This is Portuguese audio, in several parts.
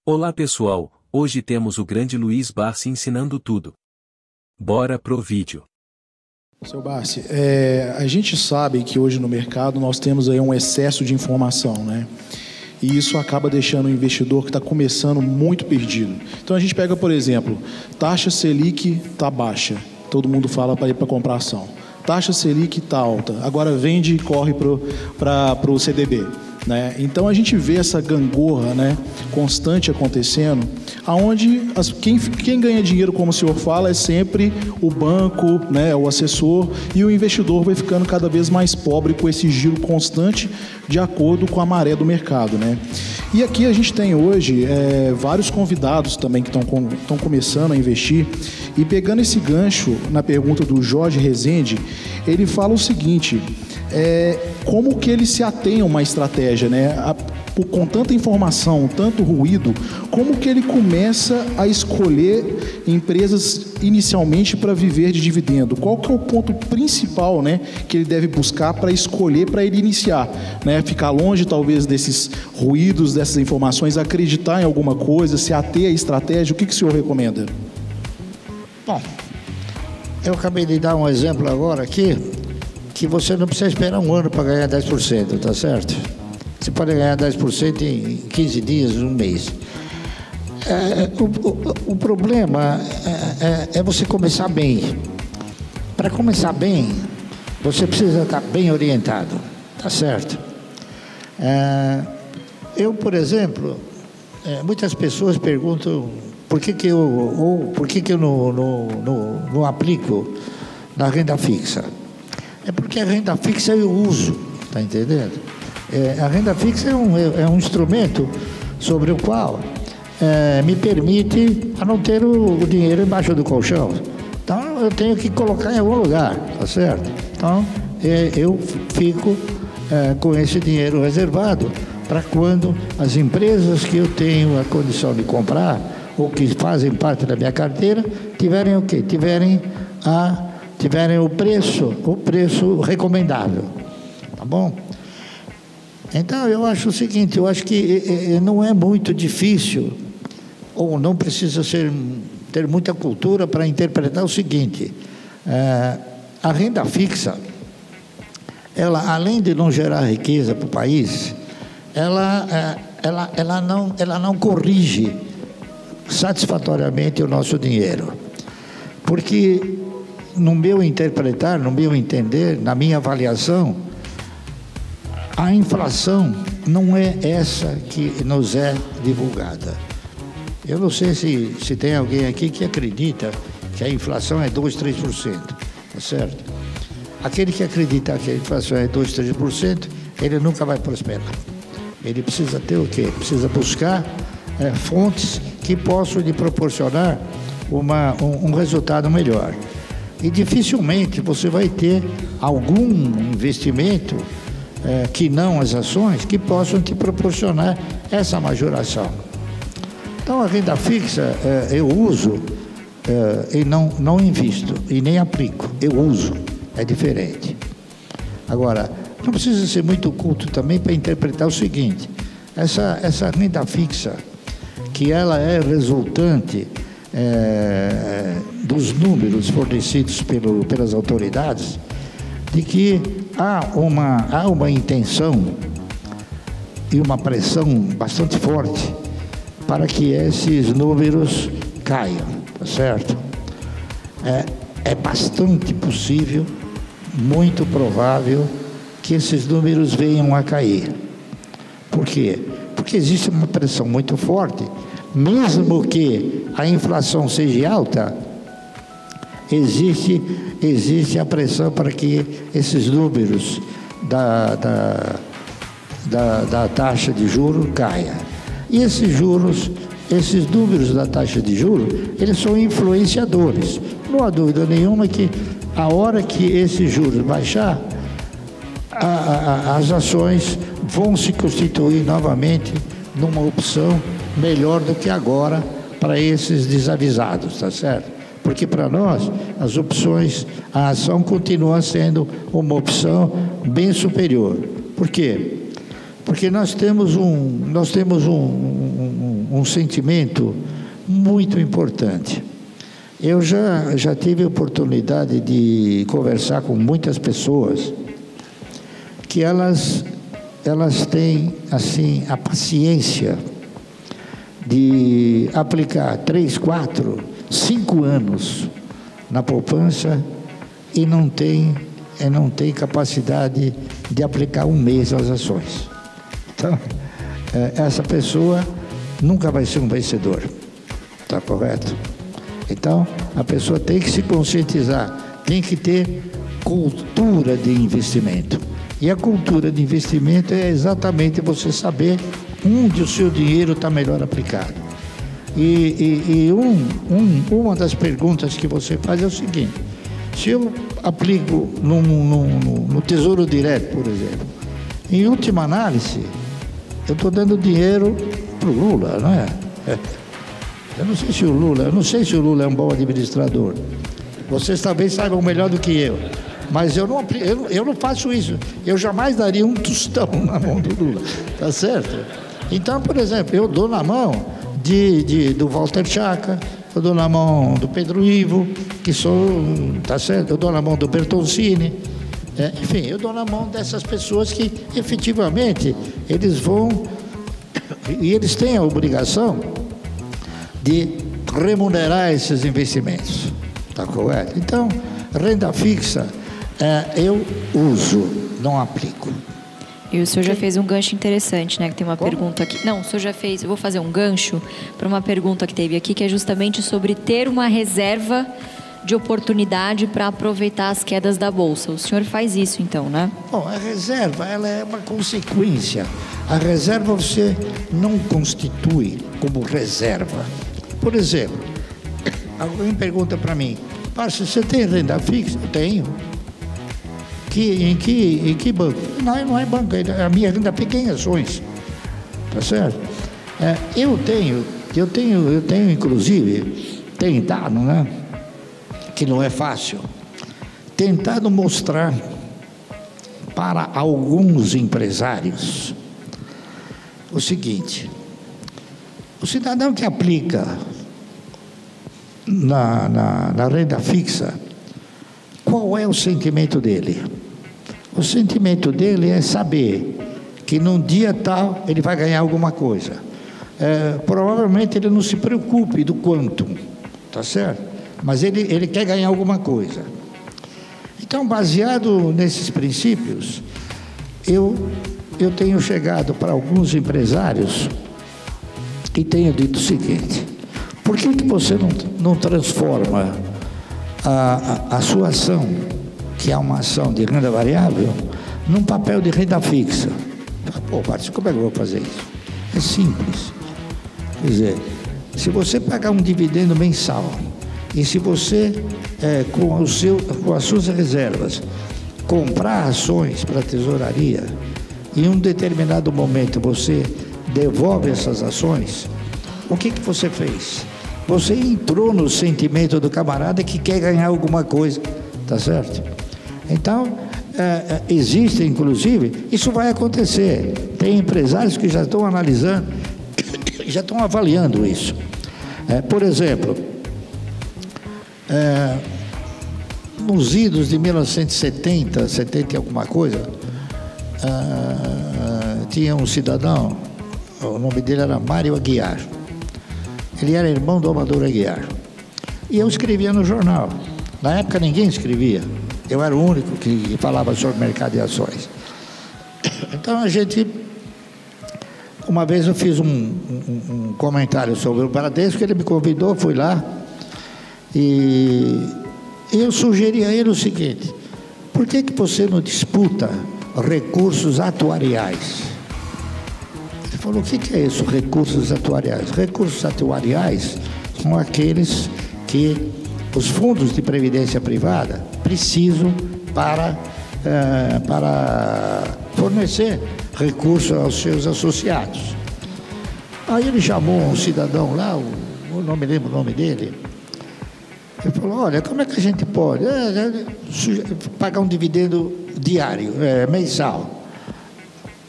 Olá pessoal, hoje temos o grande Luiz Barsi ensinando tudo. Bora pro vídeo. Seu Barsi, a gente sabe que hoje no mercado nós temos aí um excesso de informação, né? E isso acaba deixando o investidor que está começando muito perdido. Então a gente pega, por exemplo, taxa Selic está baixa, todo mundo fala para ir para comprar ação. Taxa Selic está alta, agora vende e corre para o CDB. Né? Então a gente vê essa gangorra, né, constante acontecendo, aonde quem ganha dinheiro, como o senhor fala, é sempre o banco, né, o assessor, e o investidor vai ficando cada vez mais pobre com esse giro constante de acordo com a maré do mercado. Né? E aqui a gente tem hoje vários convidados também que estão começando a investir, e pegando esse gancho na pergunta do Jorge Rezende, ele fala o seguinte: como que eles se atêm a uma estratégia, né? Com tanta informação, tanto ruído, como que ele começa a escolher empresas inicialmente para viver de dividendo? Qual que é o ponto principal, né, que ele deve buscar para escolher, para ele iniciar? Né? Ficar longe, talvez, desses ruídos, dessas informações, acreditar em alguma coisa, se ater à estratégia? O que o senhor recomenda? Bom, eu acabei de dar um exemplo agora aqui, que você não precisa esperar um ano para ganhar 10%, tá certo? Você pode ganhar 10% em 15 dias, um mês. O problema é você começar bem. Para começar bem, você precisa estar bem orientado, tá certo? Eu, por exemplo, muitas pessoas perguntam por que eu não aplico na renda fixa. É porque a renda fixa eu uso, tá entendendo? A renda fixa é um instrumento sobre o qual me permite a não ter o dinheiro embaixo do colchão. Então eu tenho que colocar em algum lugar, tá certo? Então eu fico com esse dinheiro reservado para quando as empresas que eu tenho a condição de comprar ou que fazem parte da minha carteira tiverem o quê? Tiverem o preço recomendável, tá bom? Então eu acho o seguinte, eu acho que não é muito difícil, ou não precisa ter muita cultura para interpretar o seguinte: a renda fixa, ela, além de não gerar riqueza para o país, ela não corrige satisfatoriamente o nosso dinheiro, porque no meu interpretar, no meu entender, na minha avaliação, a inflação não é essa que nos é divulgada. Eu não sei se tem alguém aqui que acredita que a inflação é 2%, 3%, tá certo? Aquele que acredita que a inflação é 2%, 3%, ele nunca vai prosperar. Ele precisa ter o quê? Precisa buscar fontes que possam lhe proporcionar um resultado melhor. E dificilmente você vai ter algum investimento que não as ações que possam te proporcionar essa majoração. Então a renda fixa eu uso e não invisto e nem aplico, eu uso, é diferente. Agora, não precisa ser muito culto também para interpretar o seguinte: essa renda fixa, que ela é resultante dos números fornecidos pelas autoridades, de que há uma intenção e uma pressão bastante forte para que esses números caiam, tá certo? É bastante possível, muito provável, que esses números venham a cair. Por quê? Porque existe uma pressão muito forte. Mesmo que a inflação seja alta, existe a pressão para que esses números da taxa de juros caia. E esses números da taxa de juros, eles são influenciadores. Não há dúvida nenhuma que a hora que esses juros baixar, as ações vão se constituir novamente numa opção melhor do que agora para esses desavisados, tá certo? Porque para nós, as opções, a ação continua sendo uma opção bem superior. Por quê? Porque nós temos um sentimento muito importante. Eu já tive a oportunidade de conversar com muitas pessoas que elas têm, assim, a paciência de aplicar 3, 4, 5 anos na poupança e não tem capacidade de aplicar 1 mês as ações. Então, essa pessoa nunca vai ser um vencedor. Está correto? Então, a pessoa tem que se conscientizar, tem que ter cultura de investimento. E a cultura de investimento é exatamente você saber onde o seu dinheiro está melhor aplicado. Uma das perguntas que você faz é o seguinte: se eu aplico no Tesouro Direto, por exemplo, em última análise, eu estou dando dinheiro para o Lula, não é? Eu não sei se o Lula é um bom administrador. Vocês talvez saibam melhor do que eu. Mas eu não faço isso. Eu jamais daria um tostão na mão do Lula. Tá certo? Então, por exemplo, eu dou na mão do Walter Schaca, eu dou na mão do Pedro Ivo, tá certo? Eu dou na mão do Bertoncini. Enfim, eu dou na mão dessas pessoas que efetivamente eles vão e eles têm a obrigação de remunerar esses investimentos. Tá correto? Então, renda fixa eu uso, não aplico. E o senhor já fez um gancho interessante, né? Que tem uma pergunta aqui. Não, o senhor já fez. Eu vou fazer um gancho para uma pergunta que teve aqui, que é justamente sobre ter uma reserva de oportunidade para aproveitar as quedas da bolsa. O senhor faz isso, então, né? Bom, a reserva, ela é uma consequência. A reserva você não constitui como reserva. Por exemplo, alguém pergunta para mim: Márcio, você tem renda fixa? Eu tenho. Em que banco? Não é banco, a minha renda fixa é em ações. Tá certo? Eu tenho inclusive, tentado, né? Que não é fácil, tentado mostrar para alguns empresários o seguinte: o cidadão que aplica na renda fixa, qual é o sentimento dele? O sentimento dele é saber que num dia tal ele vai ganhar alguma coisa. Provavelmente ele não se preocupe do quanto, tá certo? Mas ele quer ganhar alguma coisa. Então, baseado nesses princípios, eu tenho chegado para alguns empresários e tenho dito o seguinte: por que você não transforma a sua ação, que é uma ação de renda variável, num papel de renda fixa? Pô, Márcio, como é que eu vou fazer isso? É simples. Quer dizer, se você pagar um dividendo mensal e se você, com as suas reservas, comprar ações para a tesouraria, em um determinado momento você devolve essas ações, o que você fez? Você entrou no sentimento do camarada que quer ganhar alguma coisa, tá certo? Então, existe, inclusive, isso vai acontecer. Tem empresários que já estão analisando, já estão avaliando isso. Por exemplo, nos idos de 1970, 70 e alguma coisa, tinha um cidadão, o nome dele era Mário Aguiar. Ele era irmão do Amador Aguiar. E eu escrevia no jornal. Na época ninguém escrevia. Eu era o único que falava sobre mercado de ações. Então uma vez eu fiz um comentário sobre o Bradesco, ele me convidou, fui lá, e eu sugeri a ele o seguinte: por que você não disputa recursos atuariais? Ele falou: o que é isso, recursos atuariais? Recursos atuariais são aqueles que os fundos de previdência privada precisam para fornecer recursos aos seus associados. Aí ele chamou um cidadão lá, eu não me lembro o nome dele. Ele falou: olha, como é que a gente pode pagar um dividendo diário, mensal?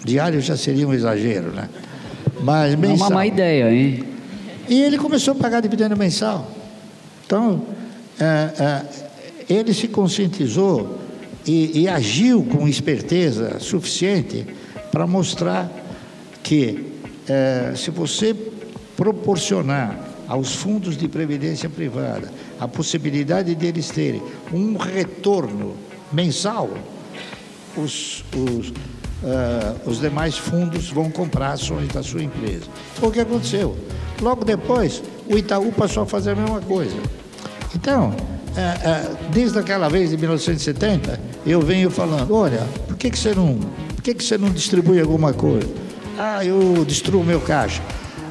Diário já seria um exagero, né? Mas mensal. É uma má ideia, hein? E ele começou a pagar dividendo mensal. Então, ele se conscientizou e agiu com esperteza suficiente para mostrar que se você proporcionar aos fundos de previdência privada a possibilidade de eles terem um retorno mensal, os demais fundos vão comprar ações da sua empresa. Foi o que aconteceu. Logo depois, o Itaú passou a fazer a mesma coisa. Então, desde aquela vez, de 1970, eu venho falando, olha, por que você não distribui alguma coisa? Ah, eu destruo meu caixa.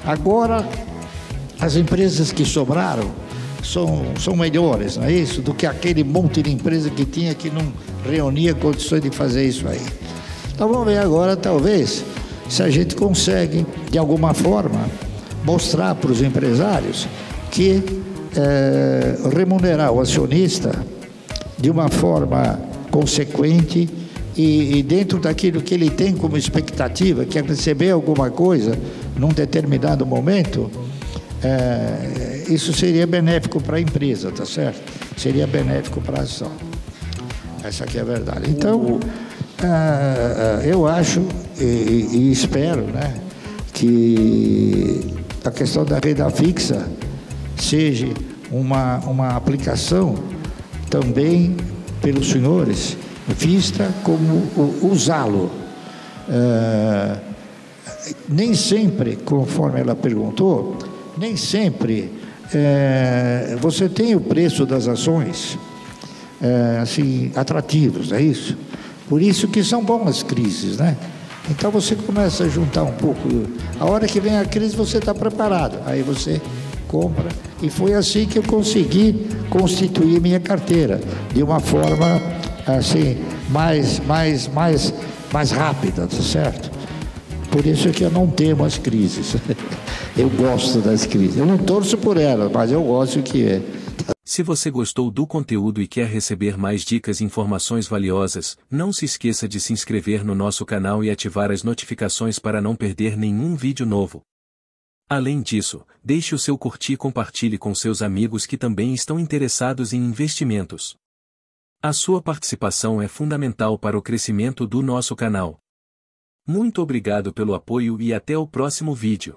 Agora, as empresas que sobraram são melhores, não é isso? Do que aquele monte de empresa que tinha que não reunia condições de fazer isso aí. Então vamos ver agora, talvez, se a gente consegue, de alguma forma, mostrar para os empresários que remunerar o acionista de uma forma consequente e dentro daquilo que ele tem como expectativa, que é receber alguma coisa num determinado momento, isso seria benéfico para a empresa, tá certo? Seria benéfico para a ação. Essa aqui é a verdade. Então, eu acho e espero, né, que a questão da renda fixa seja uma aplicação também pelos senhores, vista como usá-lo. Nem sempre, conforme ela perguntou, nem sempre você tem o preço das ações assim, atrativos, é isso? Por isso que são boas as crises, né? Então você começa a juntar um pouco. A hora que vem a crise você está preparado, aí você compra. E foi assim que eu consegui constituir minha carteira, de uma forma assim, mais rápida, tá certo? Por isso é que eu não temo as crises. Eu gosto das crises. Eu não torço por elas, mas eu gosto que é. Se você gostou do conteúdo e quer receber mais dicas e informações valiosas, não se esqueça de se inscrever no nosso canal e ativar as notificações para não perder nenhum vídeo novo. Além disso, deixe o seu curtir e compartilhe com seus amigos que também estão interessados em investimentos. A sua participação é fundamental para o crescimento do nosso canal. Muito obrigado pelo apoio e até o próximo vídeo.